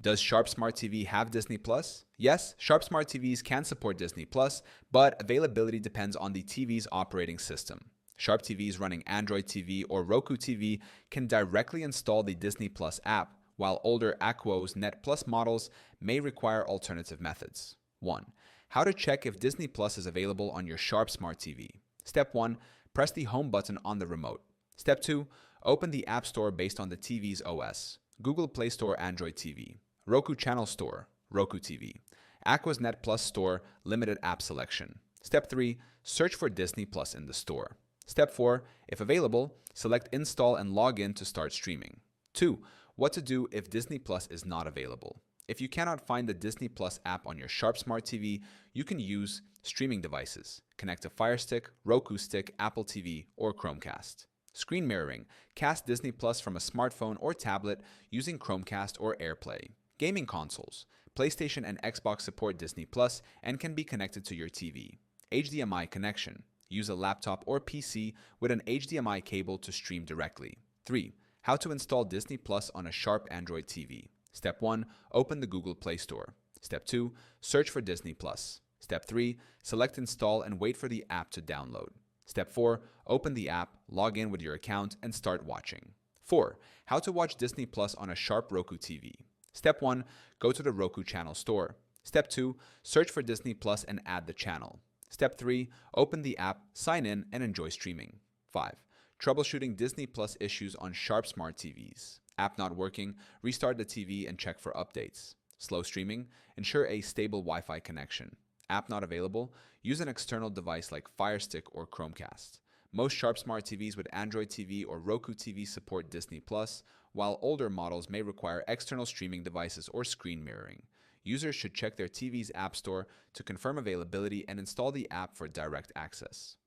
Does Sharp Smart TV have Disney Plus? Yes, Sharp Smart TVs can support Disney Plus, but availability depends on the TV's operating system. Sharp TVs running Android TV or Roku TV can directly install the Disney Plus app, while older Aquos Net Plus models may require alternative methods. 1. How to check if Disney Plus is available on your Sharp Smart TV. Step 1. Press the home button on the remote. Step 2. Open the App Store based on the TV's OS. Google Play Store Android TV. Roku Channel Store, Roku TV. Aquos Net Plus Store, limited app selection. Step 3. Search for Disney Plus in the store. Step 4. If available, select Install and log in to start streaming. 2. What to do if Disney Plus is not available. If you cannot find the Disney Plus app on your Sharp Smart TV, you can use streaming devices. Connect a Fire Stick, Roku Stick, Apple TV, or Chromecast. Screen mirroring. Cast Disney Plus from a smartphone or tablet using Chromecast or AirPlay. Gaming consoles. PlayStation and Xbox support Disney Plus and can be connected to your TV. HDMI connection. Use a laptop or PC with an HDMI cable to stream directly. 3. How to install Disney Plus on a Sharp Android TV. Step 1. Open the Google Play Store. Step 2. Search for Disney Plus. Step 3. Select Install and wait for the app to download. Step 4. Open the app, log in with your account, and start watching. 4. How to watch Disney Plus on a Sharp Roku TV. Step 1. Go to the Roku Channel Store. Step 2. Search for Disney Plus and add the channel. Step 3. Open the app, sign in, and enjoy streaming. 5. Troubleshooting Disney Plus issues on Sharp Smart TVs. App not working, restart the TV and check for updates. Slow streaming, ensure a stable Wi-Fi connection. App not available, use an external device like Fire Stick or Chromecast. Most Sharp Smart TVs with Android TV or Roku TV support Disney Plus, while older models may require external streaming devices or screen mirroring. Users should check their TV's app store to confirm availability and install the app for direct access.